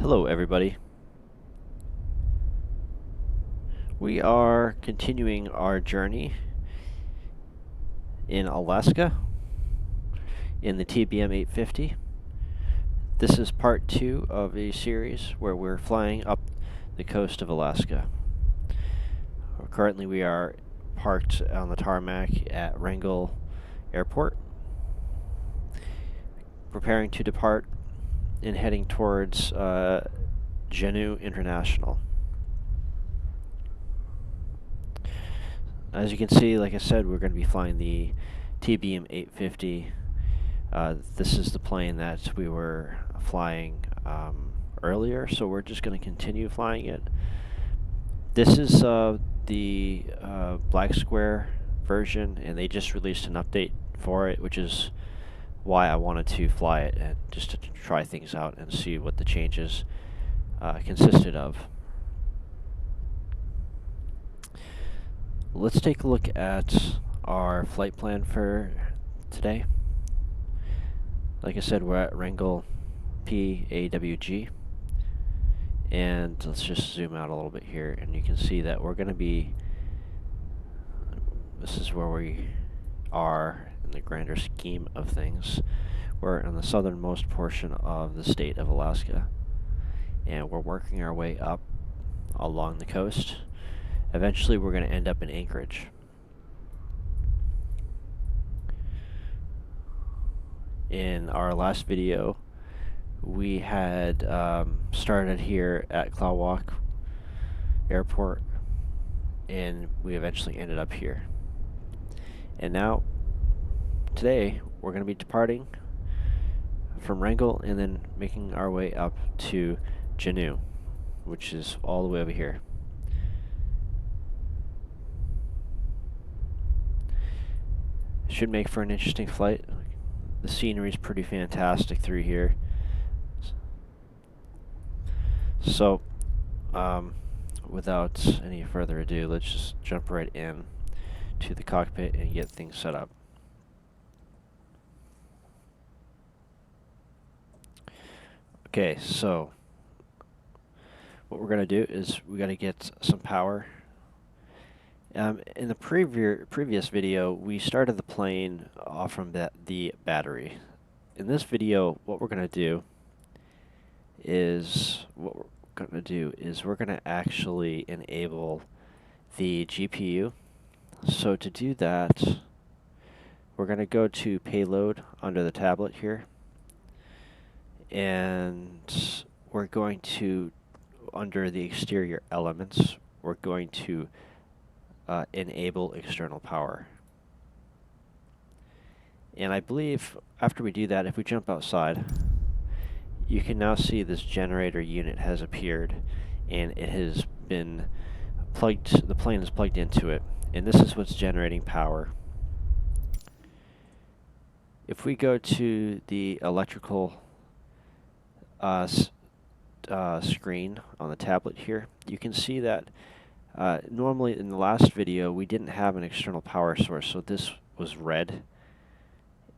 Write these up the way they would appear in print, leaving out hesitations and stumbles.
Hello everybody. We are continuing our journey in Alaska in the TBM 850. This is part 2 of a series where we're flying up the coast of Alaska. Currently we are parked on the tarmac at Wrangell Airport, preparing to depart and heading towards Juneau International. As you can see, like I said, we're going to be flying the TBM 850. This is the plane that we were flying earlier, so we're just going to continue flying it. This is the Black Square version, and they just released an update for it, which is why I wanted to fly it and just to try things out and see what the changes consisted of. Let's take a look at our flight plan for today. Like I said, we're at Wrangell PAWG, and let's just zoom out a little bit here, and you can see that we're going to be, this is where we are in the grander scheme of things. We're in the southernmost portion of the state of Alaska, and we're working our way up along the coast. Eventually we're going to end up in Anchorage. In our last video, we had started here at Wrangell Airport, and we eventually ended up here. And now, today, we're going to be departing from Wrangell and then making our way up to Juneau, which is all the way over here. Should make for an interesting flight. The scenery is pretty fantastic through here. So, without any further ado, let's just jump right in to the cockpit and get things set up. Okay, so what we're going to do is we got to get some power. In the previous video, we started the plane off from the battery. In this video, what we're going to do is we're going to actually enable the GPU. So to do that, we're going to go to payload under the tablet here, and we're going to, under the exterior elements, we're going to enable external power. And I believe after we do that, if we jump outside, you can now see this generator unit has appeared, and it has been plugged, the plane is plugged into it, and this is what's generating power. If we go to the electrical screen on the tablet here, you can see that normally in the last video we didn't have an external power source, so this was red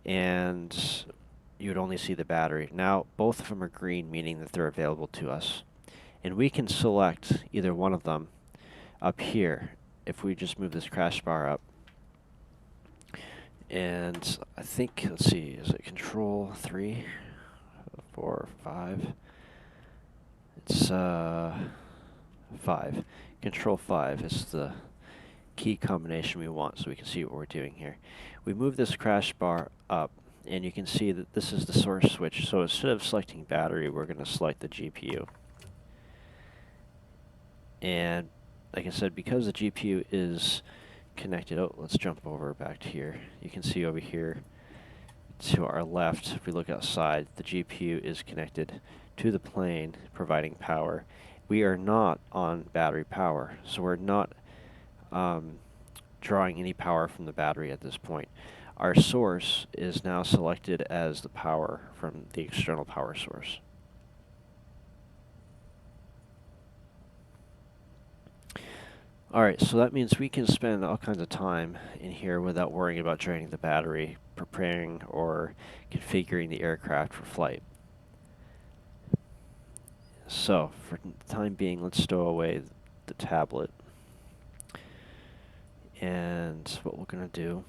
and you would only see the battery. Now both of them are green, meaning that they're available to us, and we can select either one of them up here. If we just move this crash bar up, and I think, let's see, is it control 3, 4, 5? It's 5. Control 5 is the key combination we want, so we can see what we're doing here. We move this crash bar up, and you can see that this is the source switch. So instead of selecting battery, we're going to select the GPU. And like I said, because the GPU is connected, oh, let's jump over back to here. You can see over here to our left, if we look outside, the GPU is connected to the plane, providing power. We are not on battery power, so we're not drawing any power from the battery at this point. Our source is now selected as the power from the external power source. Alright, so that means we can spend all kinds of time in here without worrying about draining the battery, preparing or configuring the aircraft for flight. So, for the time being, let's stow away the tablet. And what we're going to do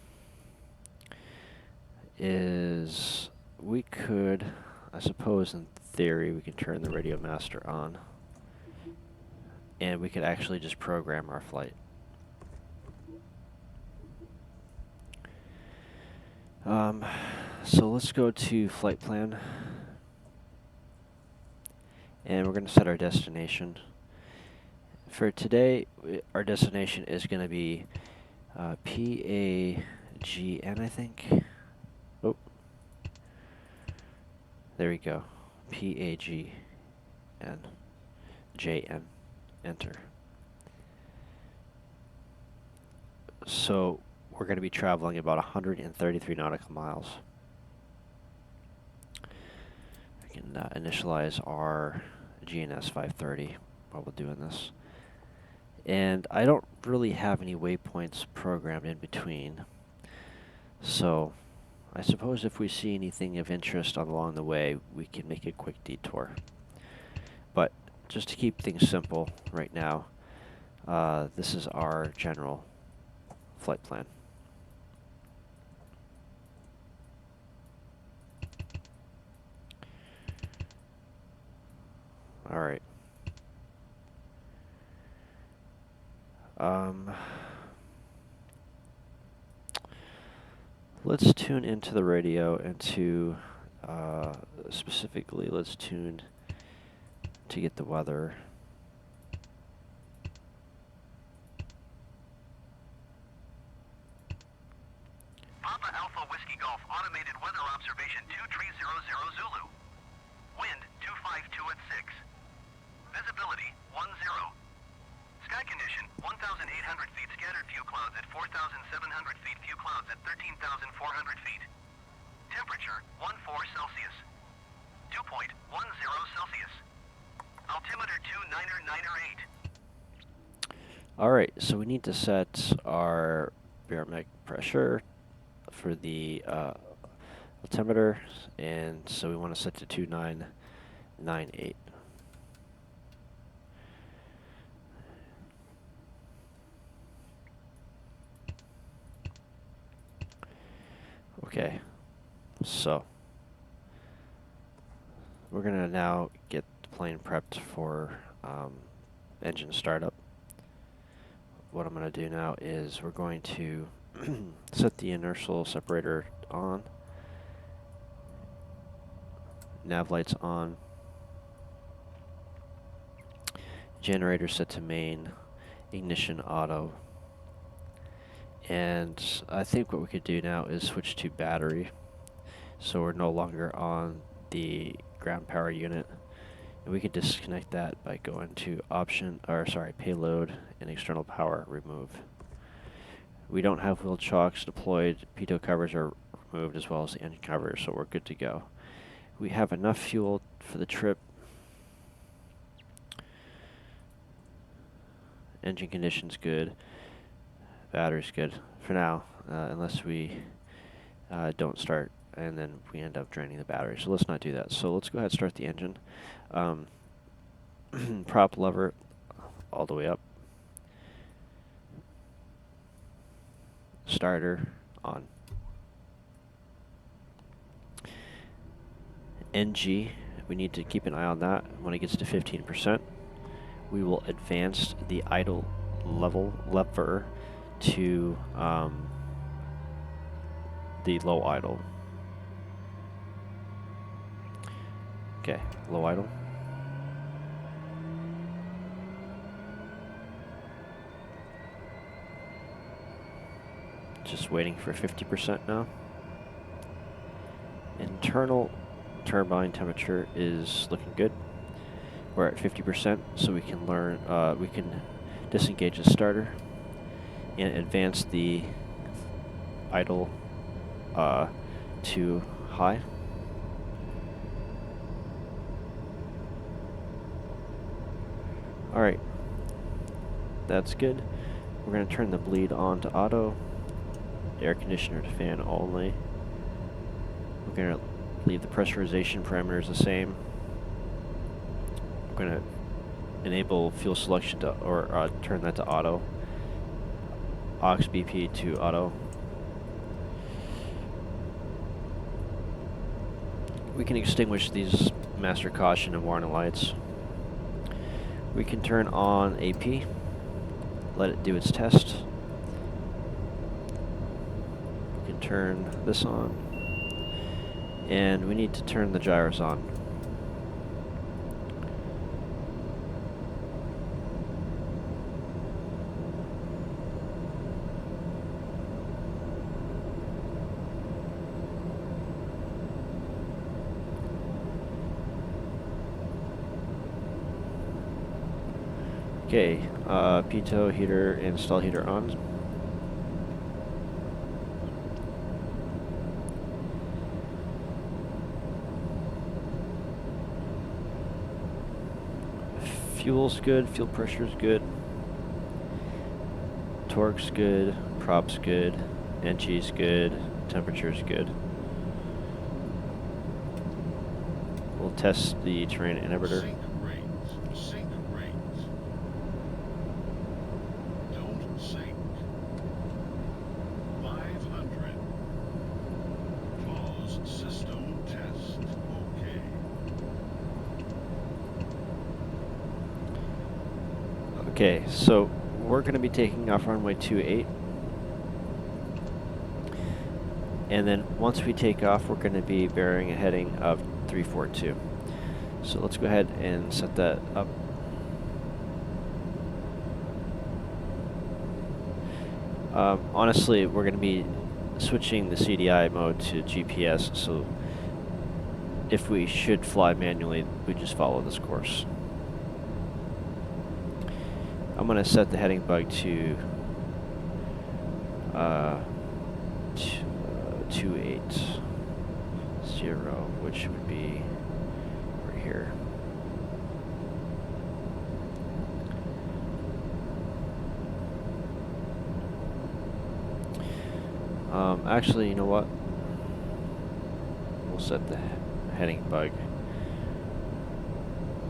is we could, I suppose in theory, we can turn the radio master on. And we could actually just program our flight. So let's go to flight plan. And we're going to set our destination. For today, our destination is going to be PAJN, I think. Oh, there we go. PAJN. JN. Enter. So we're going to be traveling about 133 nautical miles. I can initialize our GNS 530 while we're doing this. And I don't really have any waypoints programmed in between. So I suppose if we see anything of interest along the way, we can make a quick detour. But just to keep things simple right now, this is our general flight plan. All right. Let's tune into the radio and to, specifically, let's tune to get the weather. Papa Alpha Whiskey Golf Automated Weather Observation 2300 Zulu. Wind 252 at 6. Visibility 10. Sky condition 1,800 feet scattered few clouds at 4,700 feet few clouds at 13,400 feet. Temperature 14 Celsius. Dew point 10 Celsius. Altimeter 29908. Alright, so we need to set our barometric pressure for the altimeter, and so we want to set to 2998. Okay, so we're going to now get the plane prepped for engine startup. What I'm going to do now is we're going to set the inertial separator on, nav lights on, generator set to main, ignition auto. And I think what we could do now is switch to battery, so we're no longer on the ground power unit. And we could disconnect that by going to payload and external power remove. We don't have wheel chocks deployed, pitot covers are removed as well as the engine covers, so we're good to go. We have enough fuel for the trip. Engine condition's good. Battery's good for now, unless we don't start and then we end up draining the battery. So let's not do that. So let's go ahead and start the engine. Prop lever all the way up. Starter on. NG, we need to keep an eye on that. When it gets to 15%, we will advance the idle lever to the low idle. Okay, low idle. Just waiting for 50% now. Internal turbine temperature is looking good. We're at 50%, so we can we can disengage the starter and advance the idle to high. Alright, that's good. We're going to turn the bleed on to auto, air conditioner to fan only. We're going to leave the pressurization parameters the same. I'm going to enable fuel selection to, or turn that to auto. aux BP to auto. We can extinguish these master caution and warning lights. We can turn on AP, let it do its test. We can turn this on, and we need to turn the gyros on. Okay, pitot heater and stall heater on. Fuel's good, fuel pressure's good. Torque's good, prop's good, NG's good, temperature's good. We'll test the terrain inhibitor. Sink rates. Don't sink. 500. Pause system test. Okay. Okay, so we're going to be taking off runway 28. And then once we take off, we're going to be bearing a heading of 342. So let's go ahead and set that up. Honestly, we're going to be switching the CDI mode to GPS, so if we should fly manually, we just follow this course. I'm going to set the heading bug to 280, which would be right here. Actually, you know what? We'll set the heading bug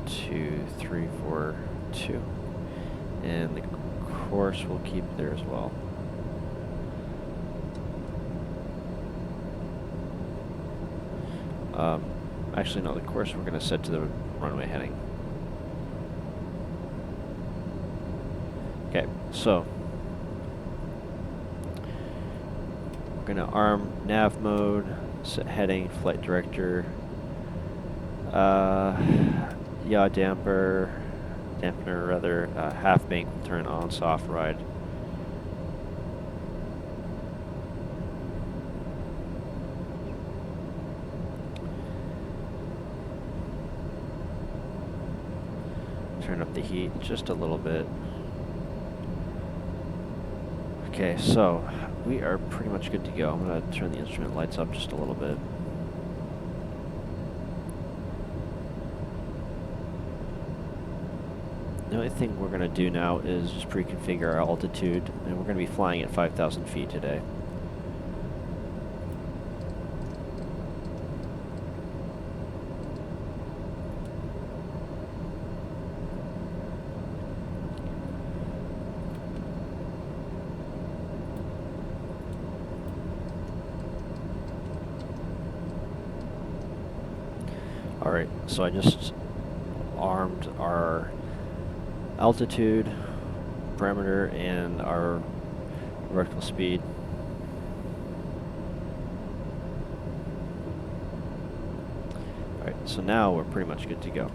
to 342, and the course we'll keep there as well. Actually, no, the course we're going to set to the runway heading. Okay, so we're going to arm nav mode, set heading, flight director, yaw dampener rather, half bank will turn on, soft ride. Turn up the heat just a little bit. Okay, so we are pretty much good to go. I'm going to turn the instrument lights up just a little bit. The only thing we're going to do now is just pre-configure our altitude, and we're going to be flying at 5,000 feet today. Alright, so I just armed our altitude, parameter, and our vertical speed. Alright, so now we're pretty much good to go.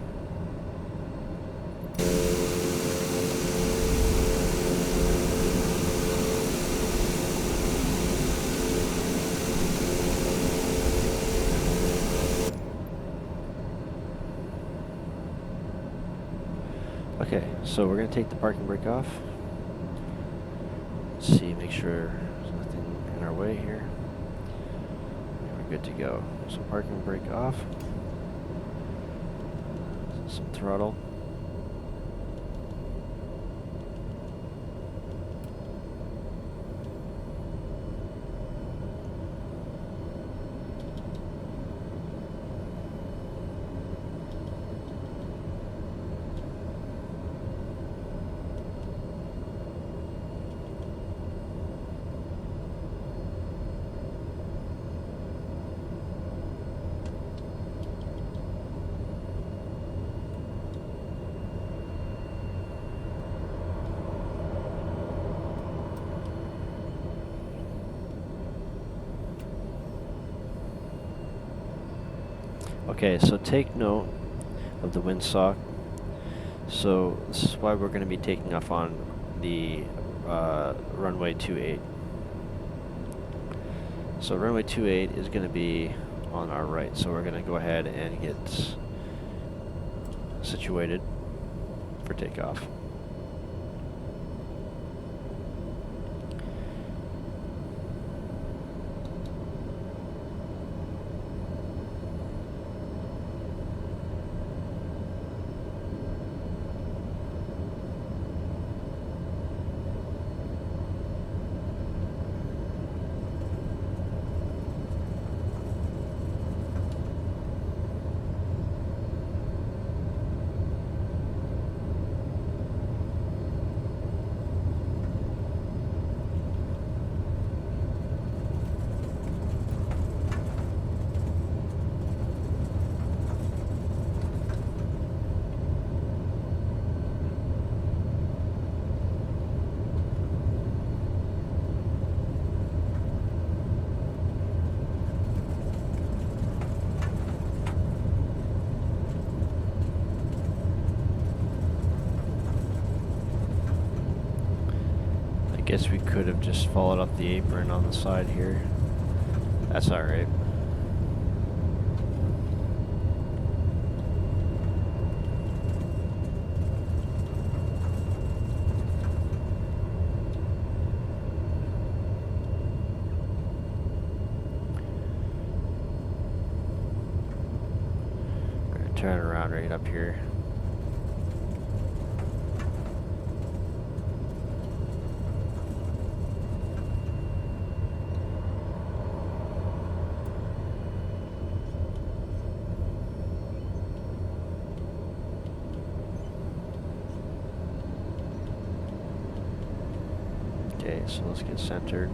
Okay, so we're going to take the parking brake off. Let's see, make sure there's nothing in our way here. We're good to go. So parking brake off. Some throttle. Okay, so take note of the windsock. So this is why we're going to be taking off on the runway 28. So runway 28 is going to be on our right. So we're going to go ahead and get situated for takeoff. I guess we could have just followed up the apron on the side here. That's alright. We're gonna turn around right up here. Okay, so let's get centered.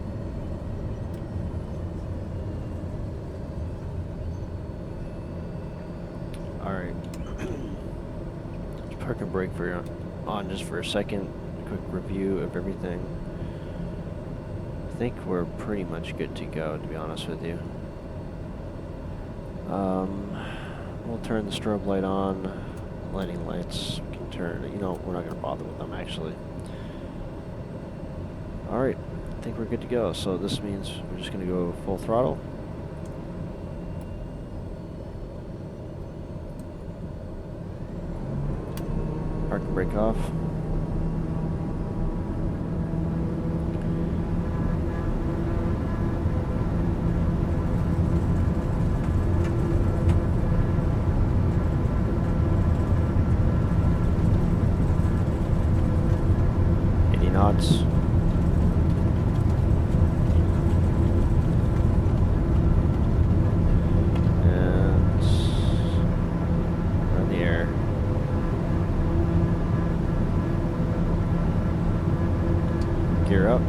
Alright. Let's park and brake on just for a second. Quick review of everything. I think we're pretty much good to go, to be honest with you. We'll turn the strobe light on. Lighting lights can turn, you know, we're not going to bother with them actually. Alright, I think we're good to go. So this means we're just going to go full throttle. Park and brake off. Knots. And we're in the air. Gear up.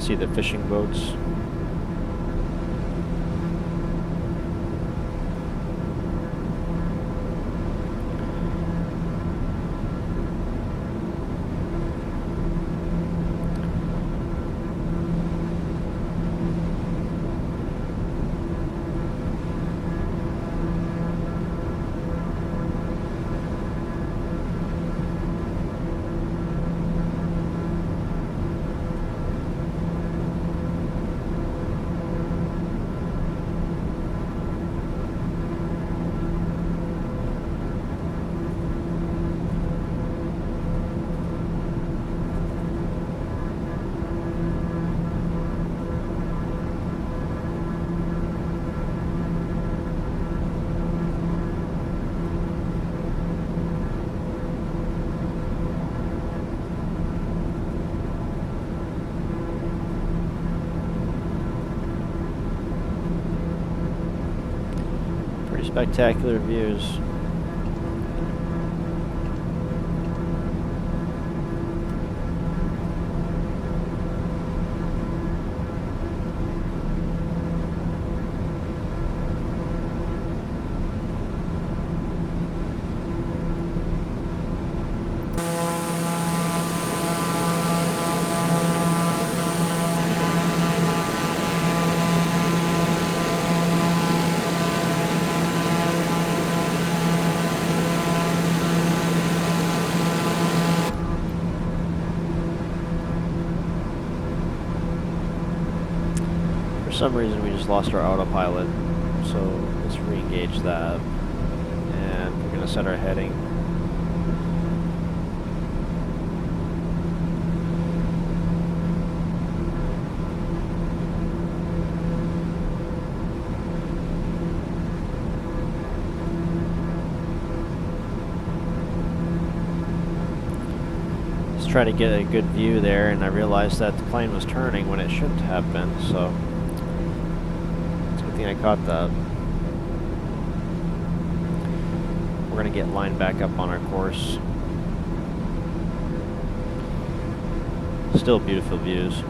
See the fishing boats. Spectacular views. some reason we just lost our autopilot, so let's re-engage that, and we're going to set our heading. Try to get a good view there, and I realized that the plane was turning when it shouldn't have been, so it's a good thing I caught that. We're going to get lined back up on our course. Still beautiful views.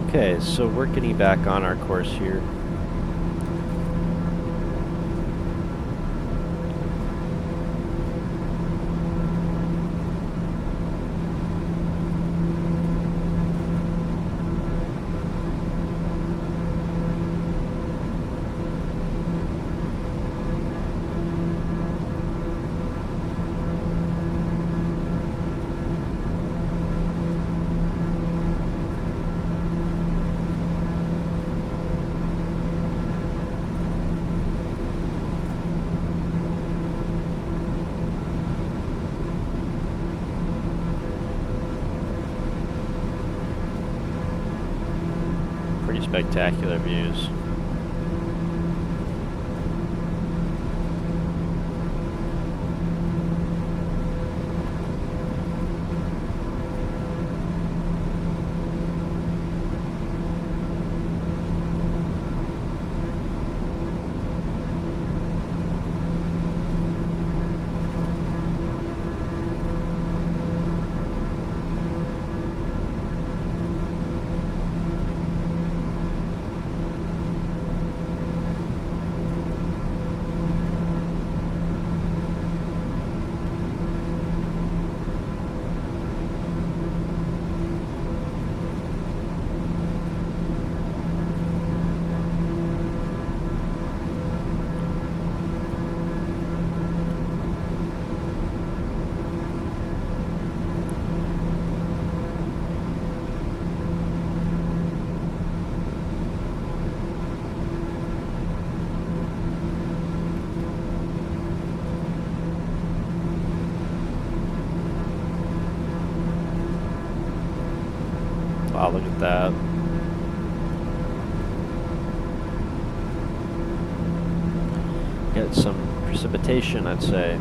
Okay, so we're getting back on our course here. Spectacular views. Wow, look at that. Get some precipitation, I'd say.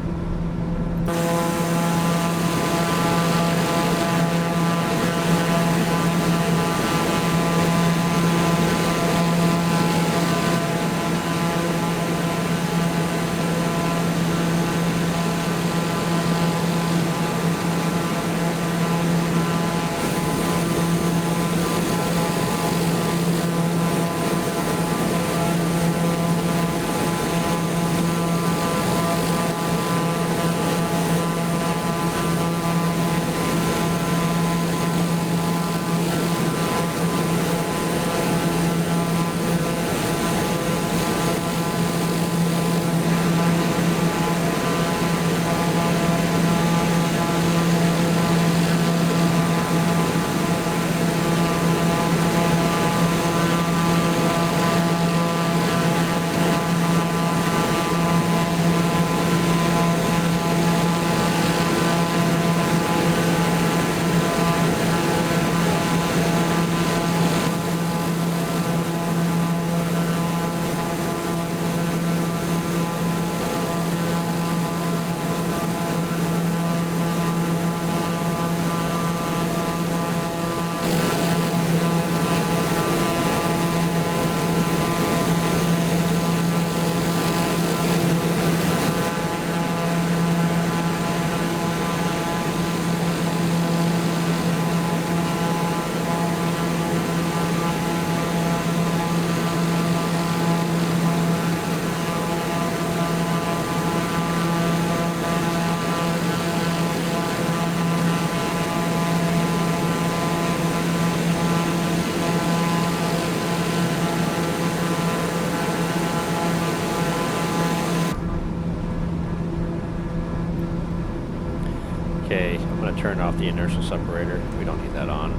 Okay, I'm going to turn off the inertial separator. We don't need that on.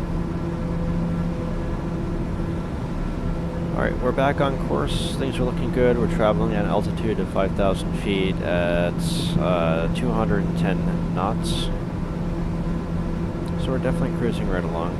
Alright, we're back on course. Things are looking good. We're traveling at an altitude of 5,000 feet at 210 knots. So we're definitely cruising right along.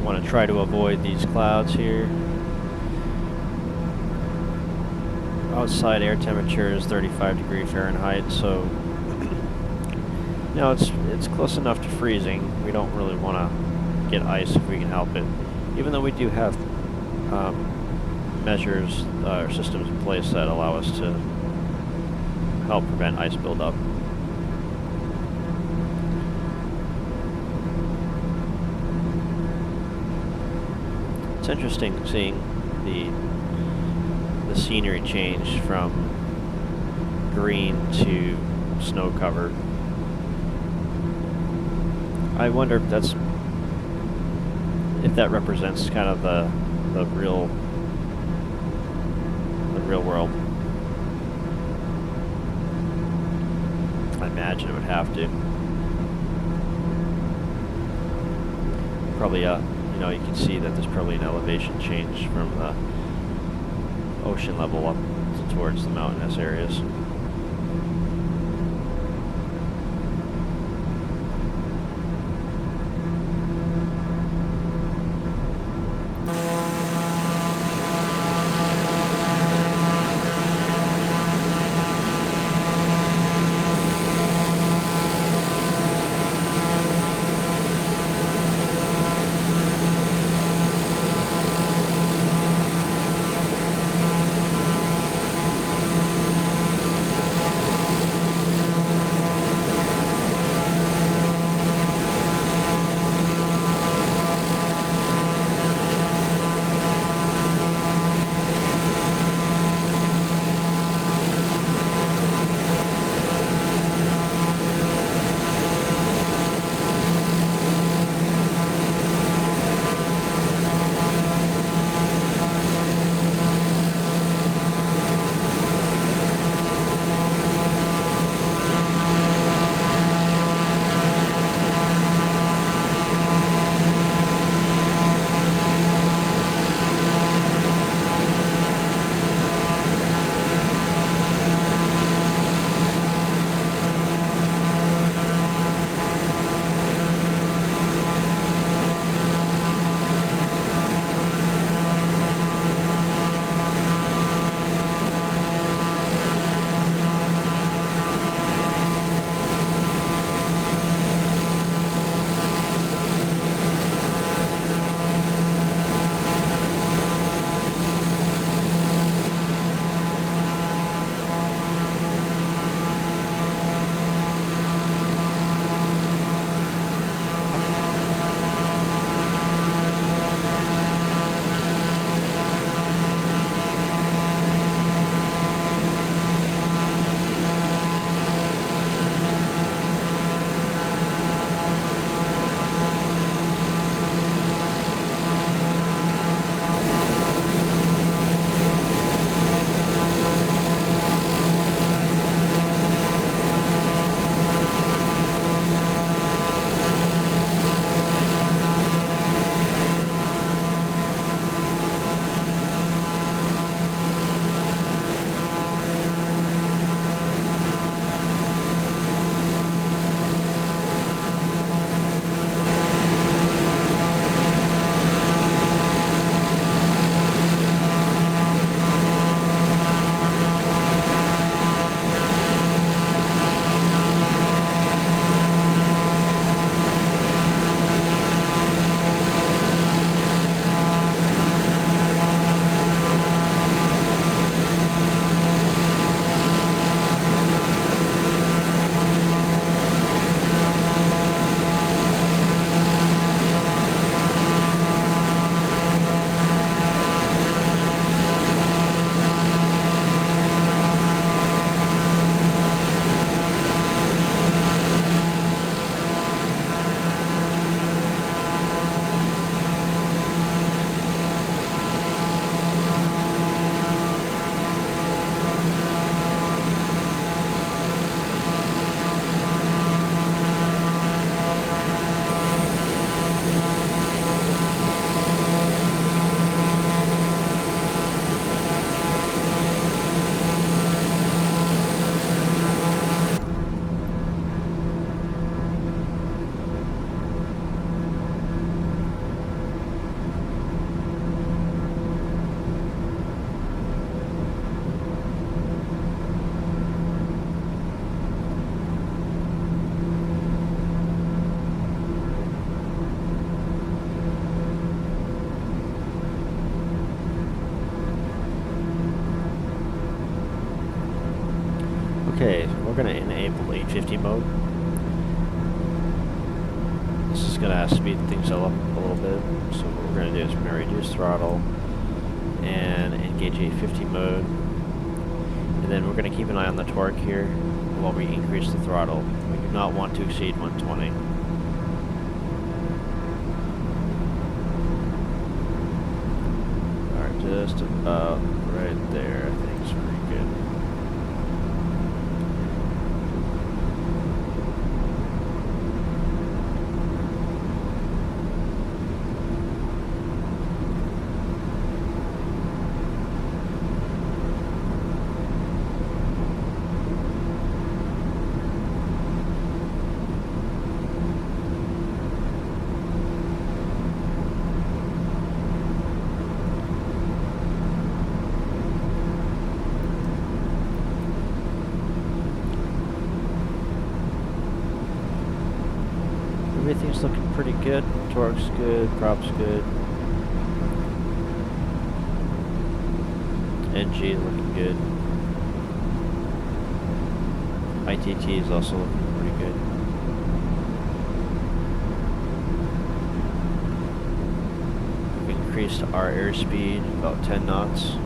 Want to try to avoid these clouds here. Outside air temperature is 35°F, so you know it's close enough to freezing. We don't really want to get ice if we can help it, even though we do have measures or systems in place that allow us to help prevent ice buildup. It's interesting seeing the scenery change from green to snow covered. I wonder if that represents kind of the real world. I imagine it would have to. Probably you know, you can see that there's probably an elevation change from the ocean level up towards the mountainous areas. we're going to enable 850 mode. This is going to speed things up a little bit. So what we're going to do is we're going to reduce throttle and engage 850 mode. And then we're going to keep an eye on the torque here while we increase the throttle. We do not want to exceed 120. Alright, just about right there. I think it's pretty good. Everything's looking pretty good. Torque's good, prop's good. NG looking good. ITT is also looking pretty good. We've increased our airspeed about 10 knots.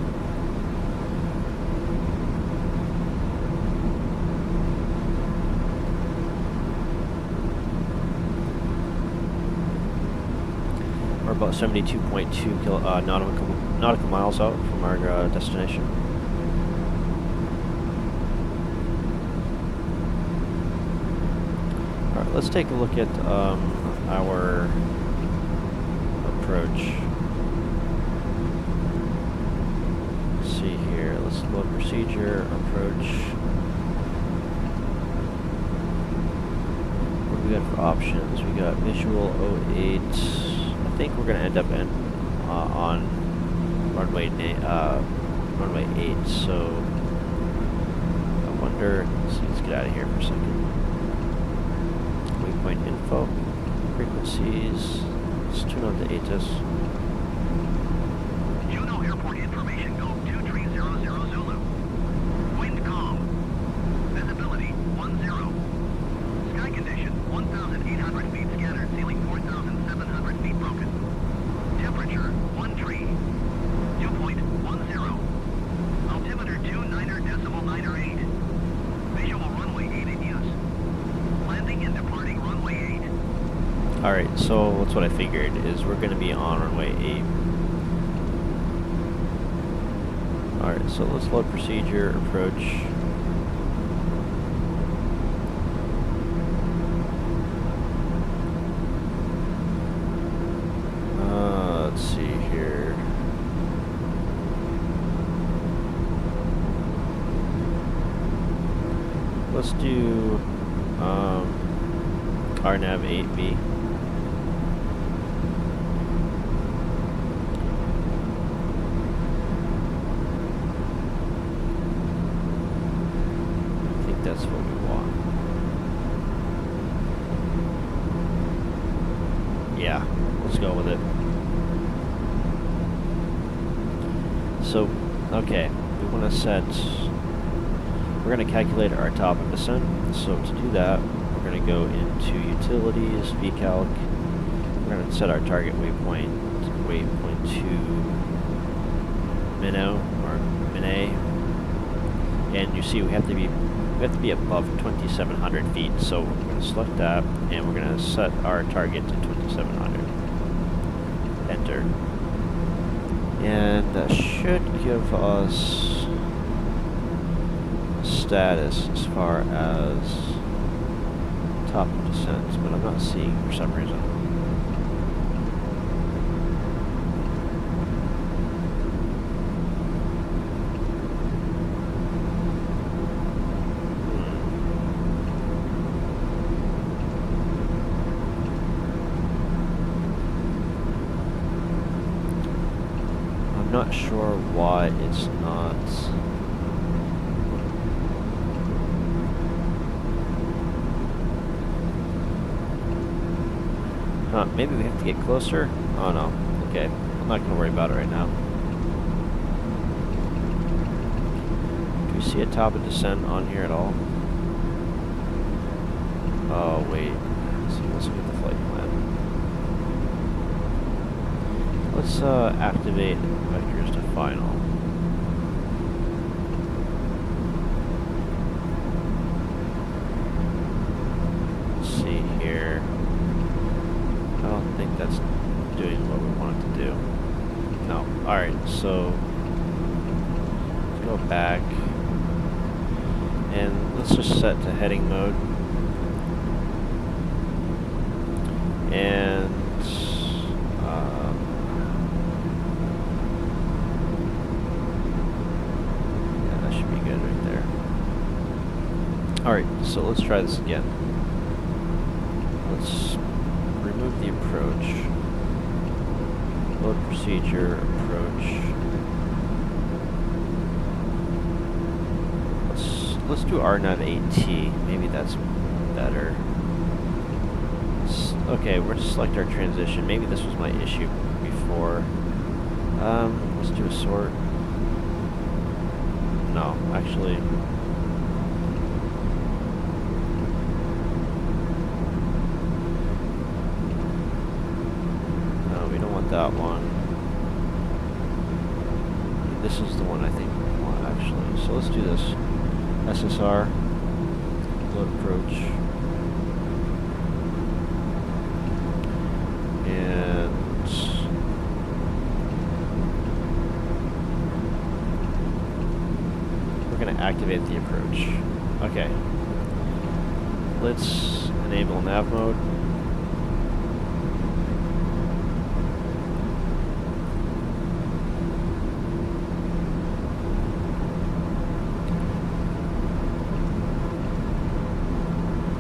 We're about 72.2 nautical miles out from our destination. Alright, let's take a look at our approach. Let's see here. Let's load procedure, approach. What do we got for options? We got visual 08. I think we're going to end up on runway 8, so I wonder, let's get out of here for a second. Waypoint info, frequencies, let's tune on to ATIS. Juneau Airport information, go 2300 Zulu. Wind calm. Visibility 10. Sky condition 1,800 feet scattered, ceiling 4,700 feet broken. Temperature 13. Dew point 10. Altimeter 29.908. Visual runway 8 in use. Landing and departing runway 8. Alright, so that's what I figured, is we're going to be on runway 8. Alright, so let's load procedure, approach. Let's see here. Let's do RNAV 8B. I think that's what we want. Yeah, let's go with it. So, okay, we want to set, we're going to calculate our top and descent. So to do that, we're going to go into utilities, VCalc. We're going to set our target waypoint to Minnow or Minay. And you see we have to be above 2,700 feet. So we're going to select that, and we're going to set our target to 2,700. Enter. And that should give us status as far as top of descent, but I'm not seeing for some reason. I'm not sure why it's not. Maybe we have to get closer? Oh no. Okay. I'm not going to worry about it right now. Do we see a top of descent on here at all? Oh, wait. So let's look at the flight plan. Let's activate vectors to final. Let's see here. I don't think that's doing what we want it to do. No. Alright, so let's go back. And let's just set to heading mode. And yeah, that should be good right there. Alright, so let's try this again. Let's remove the approach. Load procedure, approach. Let's do RNAV8T. Maybe that's better. Okay, we're gonna select our transition. Maybe this was my issue before. Let's do a sort. No, actually. No, we don't want that one. This is the one I think we want, actually. So let's do this. SSR. Load approach. And we're going to activate the approach. Okay. Let's enable nav mode.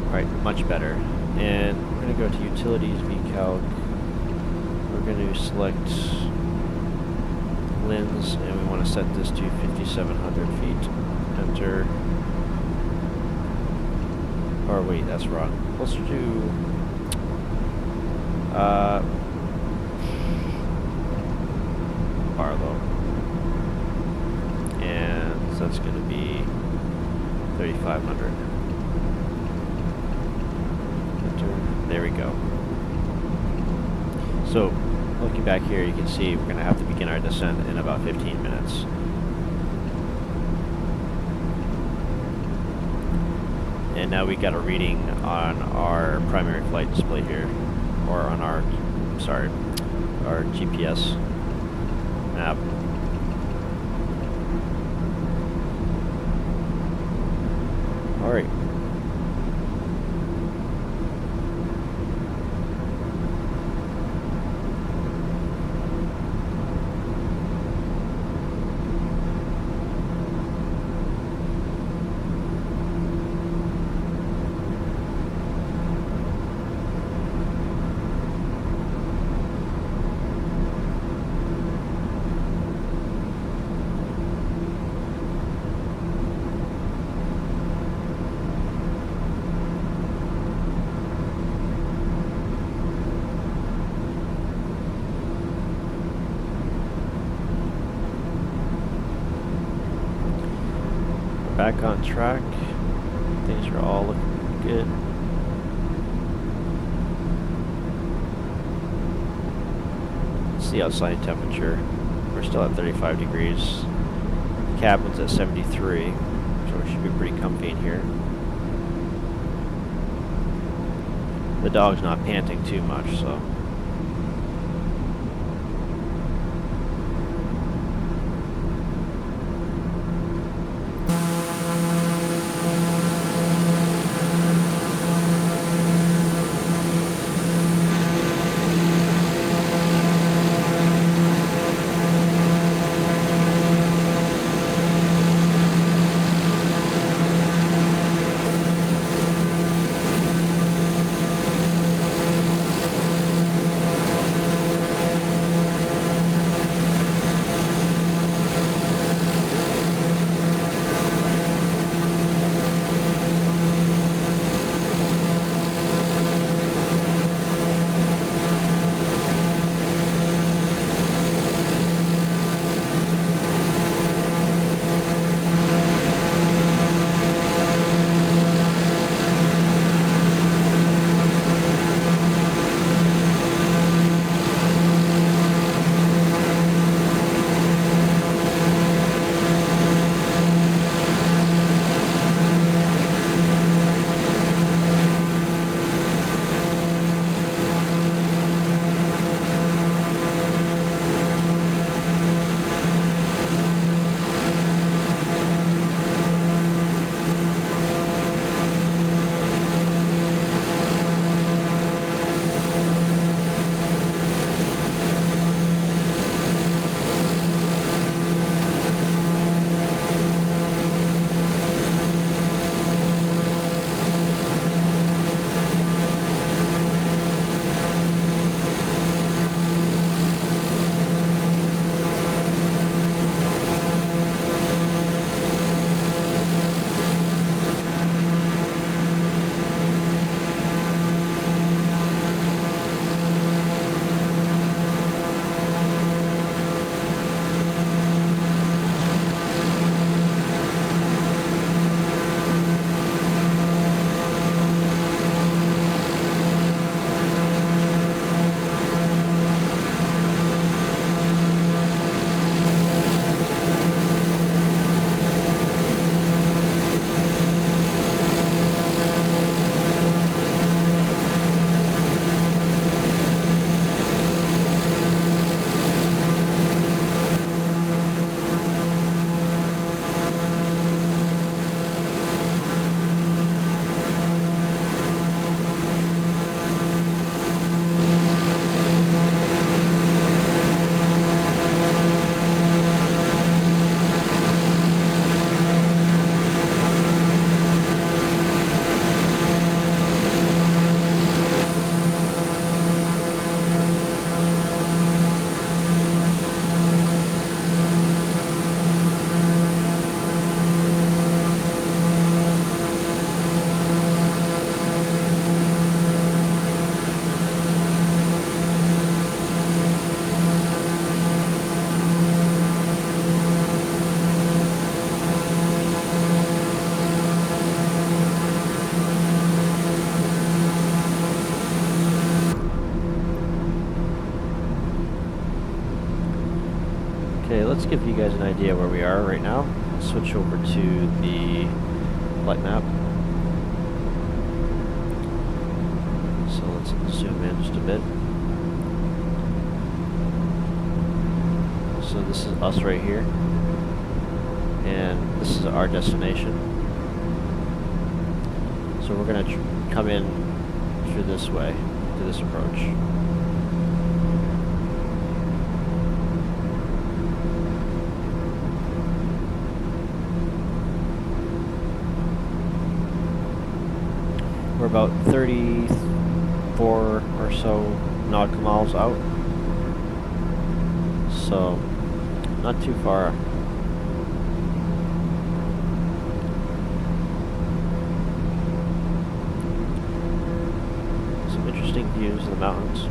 Alright, much better. And we're going to go to utilities, vCalc. We're going to select lens, and we want to set this to 5,700 feet. Enter. Or wait, that's wrong. Let's do Barlow. And that's going to be 3,500. There we go. So, looking back here, you can see we're going to have to begin our descent in about 15 minutes. And now we got a reading on our primary flight display here, or on our, sorry, our GPS map. All right. Back on track. Things are all looking good. It's the outside temperature. We're still at 35 degrees. The cabin's at 73, so we should be pretty comfy in here. The dog's not panting too much, so. Okay, let's give you guys an idea where we are right now. Let's switch over to the flight map. So let's zoom in just a bit. So this is us right here, and this is our destination. So we're going to come in through this way, through this approach. We're about 34 or so nautical miles out, so not too far. Some interesting views of the mountains.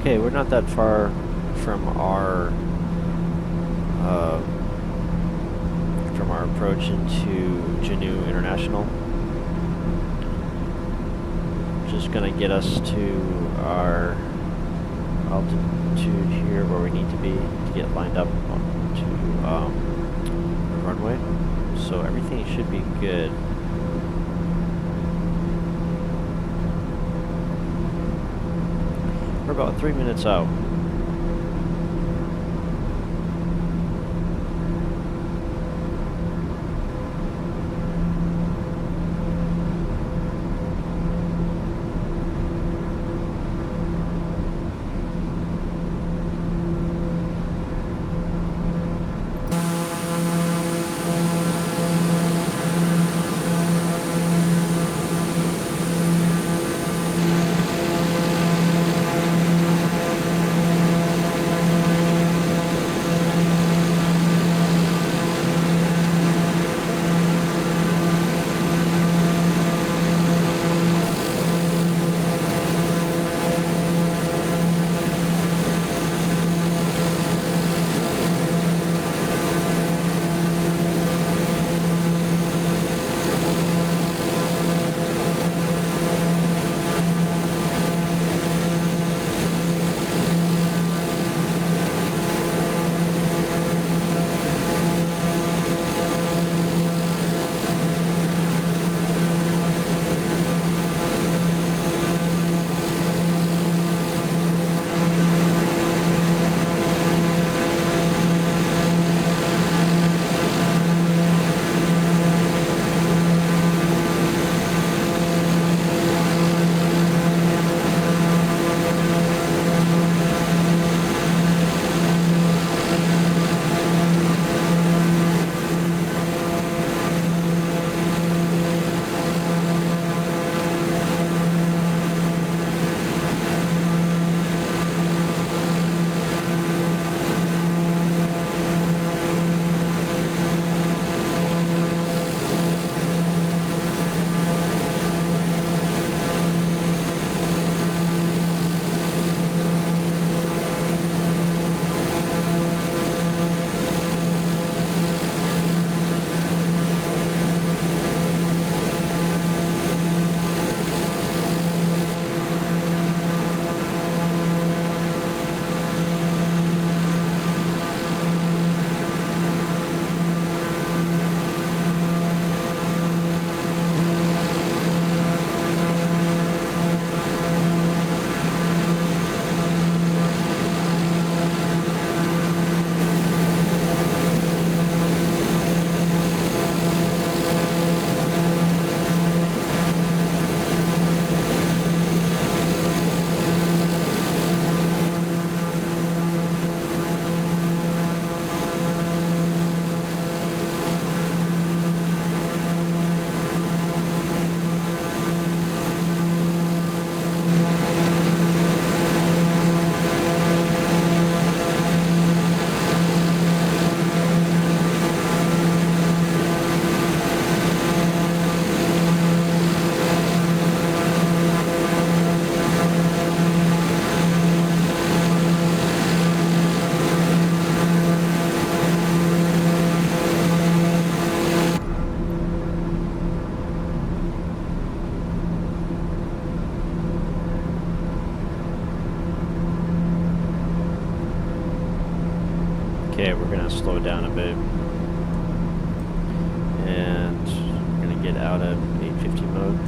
Okay, we're not that far from our from our approach into Juneau International. Just gonna get us to our altitude here where we need to be to get lined up to the runway. So everything should be good. We're about 3 minutes out. Okay, we're gonna slow down a bit. And we're gonna get out of 850 mode.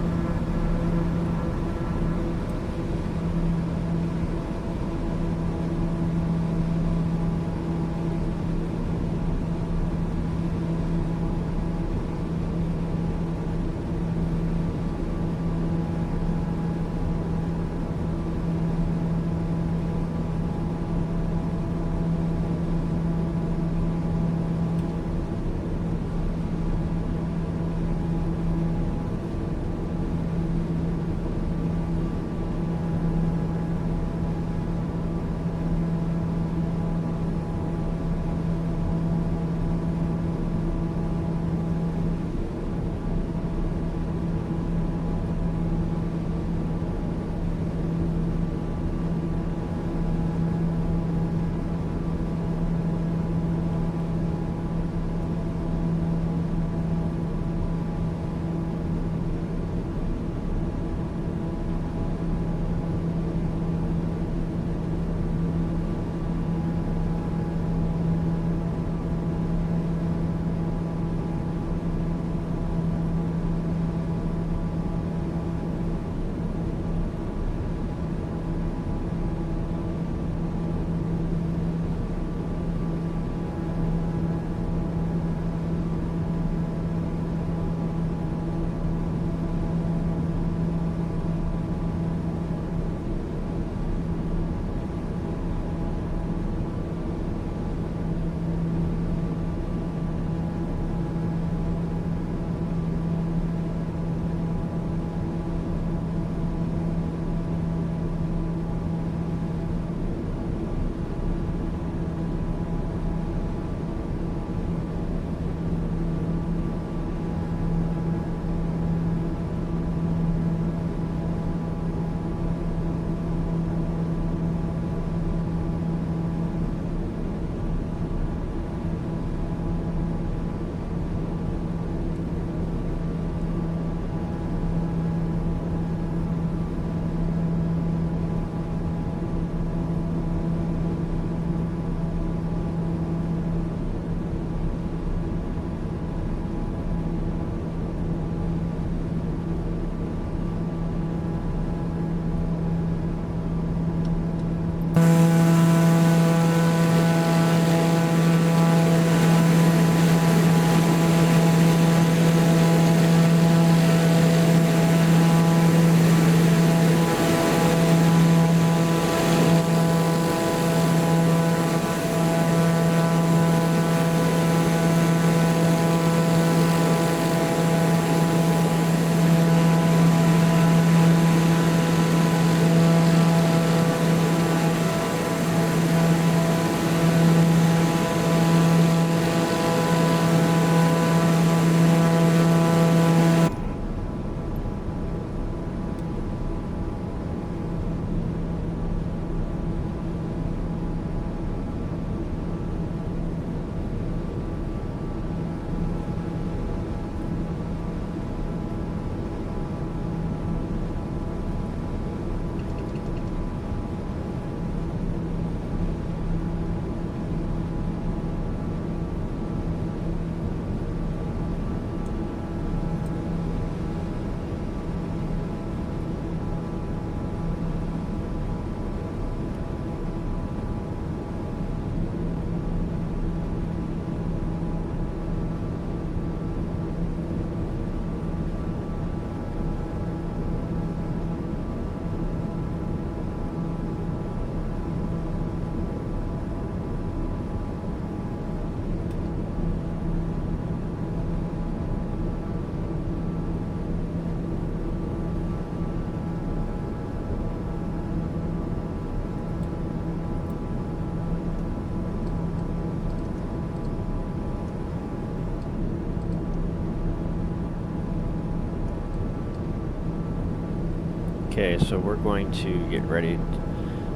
Okay, so we're going to get ready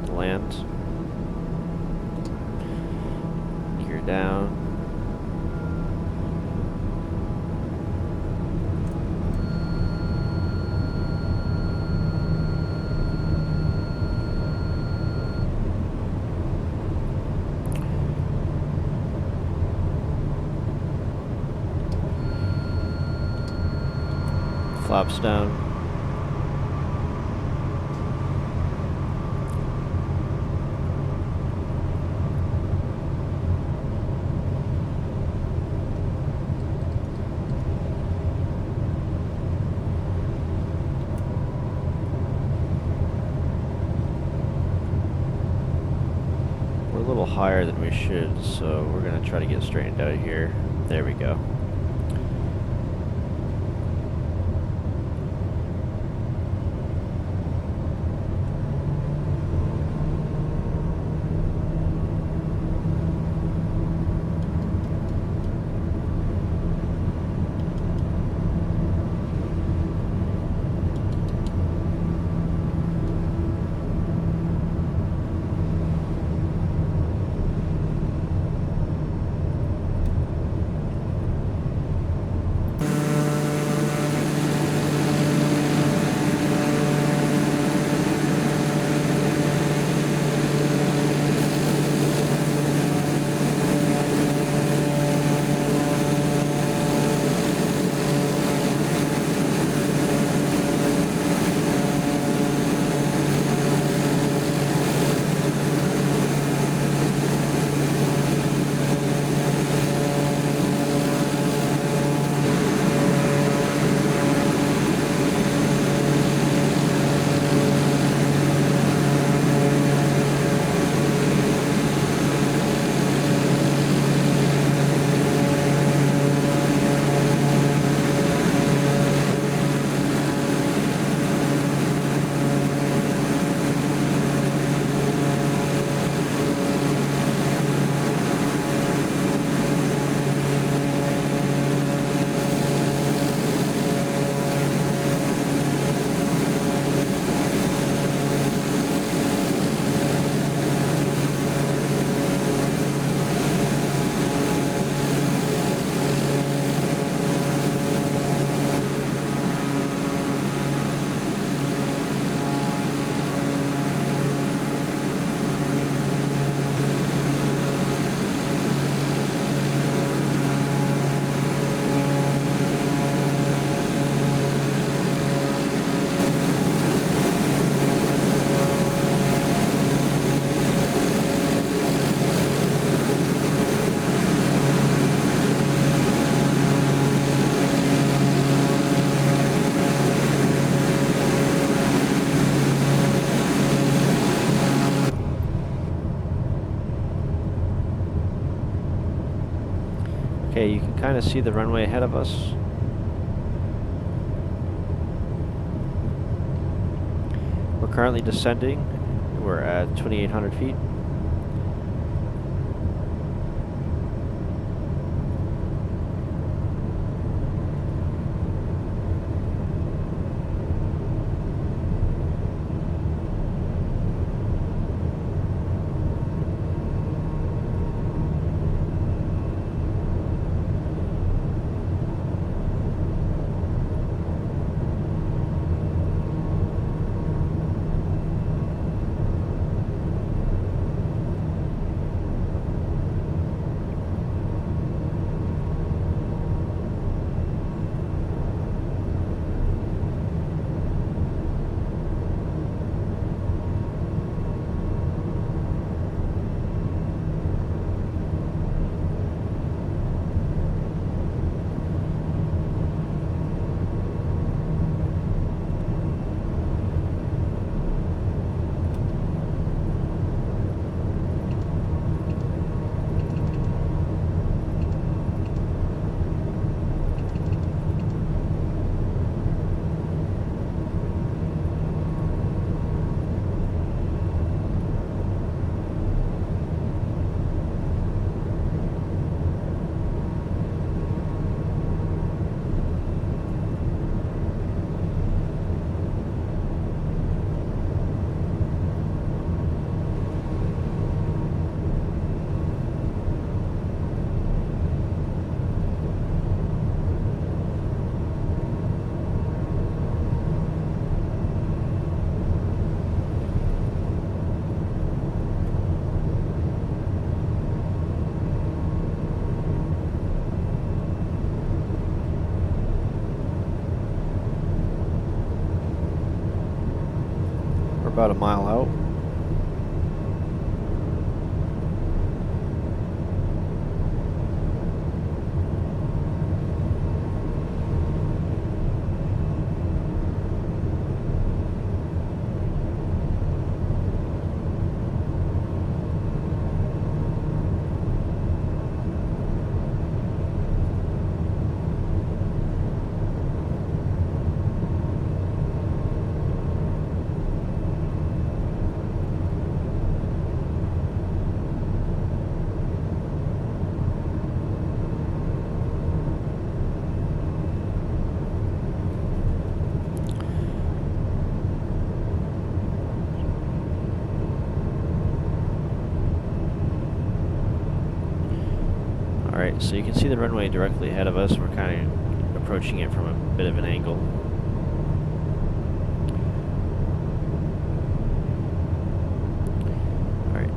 to land. Gear down. Flaps down. We're a little higher than we should, so we're going to try to get straightened out here. There we go. Okay, you can kind of see the runway ahead of us. We're currently descending. We're at 2,800 feet. about a mile out. Alright, so you can see the runway directly ahead of us. We're kind of approaching it from a bit of an angle. Alright.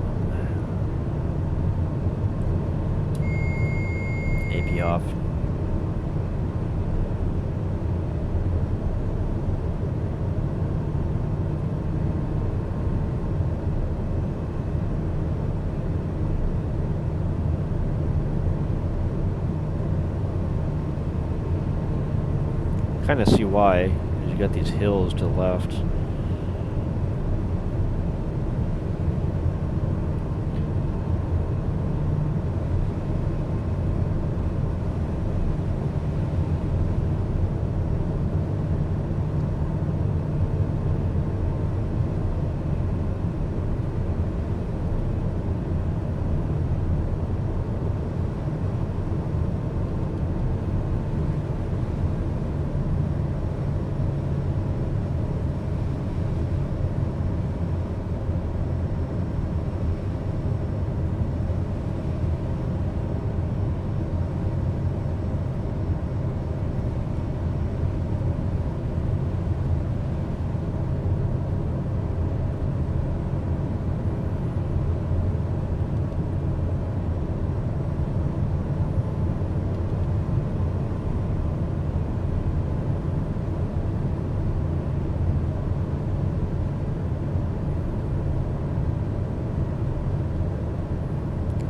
AP off. Kind of see why, because you got these hills to the left.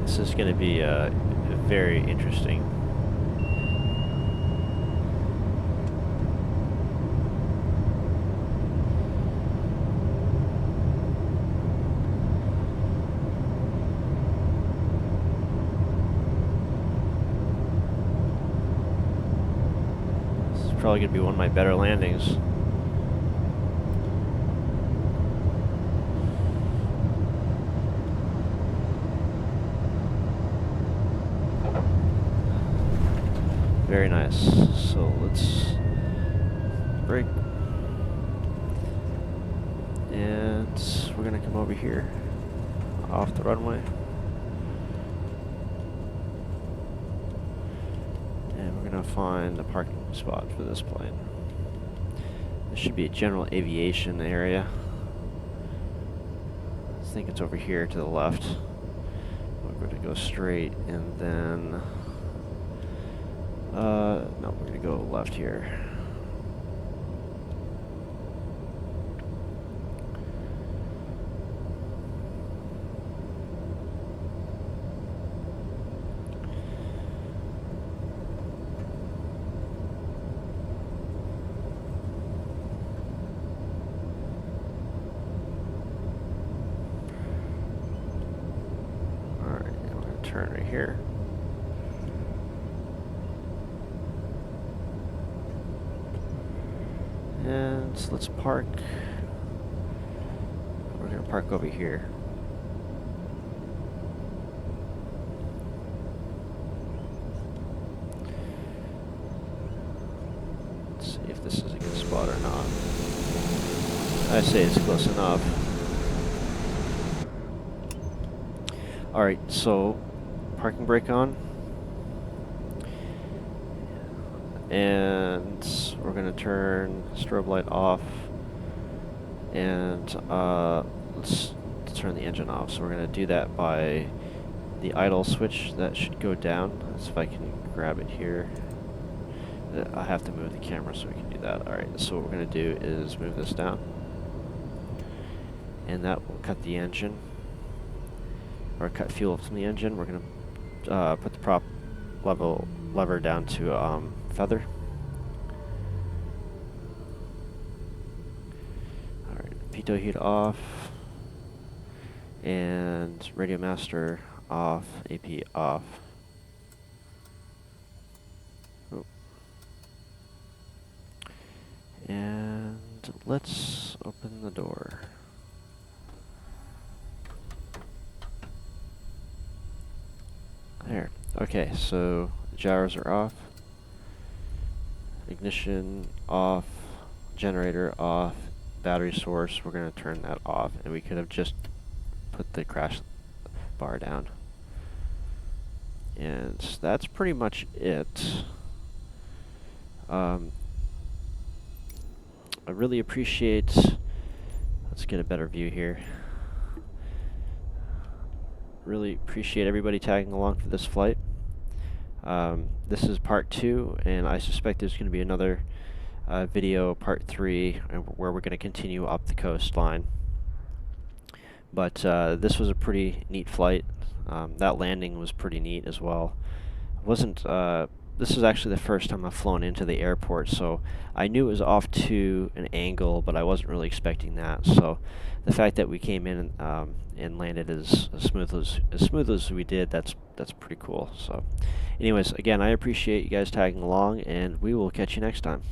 This is going to be very interesting. This is probably going to be one of my better landings. Very nice. So let's brake. And we're going to come over here off the runway. And we're going to find a parking spot for this plane. This should be a general aviation area. I think it's over here to the left. We're going to go straight and then... no, we're going to go left here. Alright, I'm going to turn right here. And so let's park. We're going to park over here. Let's see if this is a good spot or not. I say it's close enough. Alright, so parking brake on. And we're going to turn strobe light off, and let's turn the engine off. So we're going to do that by the idle switch. That should go down. Let's see if I can grab it here. I have to move the camera so we can do that. Alright, so what we're going to do is move this down. and that will cut the engine, or cut fuel from the engine. We're going to put the prop lever down to feather. Alright, pitot heat off, and radio master off, AP off. Oh. And let's open the door. There. Okay, so gyros are off. Ignition off. Generator off. Battery source, we're going to turn that off. And we could have just put the crash bar down. And that's pretty much it. I really appreciate... Let's get a better view here. Really appreciate everybody tagging along for this flight. This is part 2, and I suspect there's going to be another video, part 3, where we're going to continue up the coastline. But this was a pretty neat flight. That landing was pretty neat as well. This is actually the first time I've flown into the airport, so I knew it was off to an angle, but I wasn't really expecting that. So the fact that we came in and landed as smooth as we did, that's pretty cool. So anyways, again, I appreciate you guys tagging along, and we will catch you next time.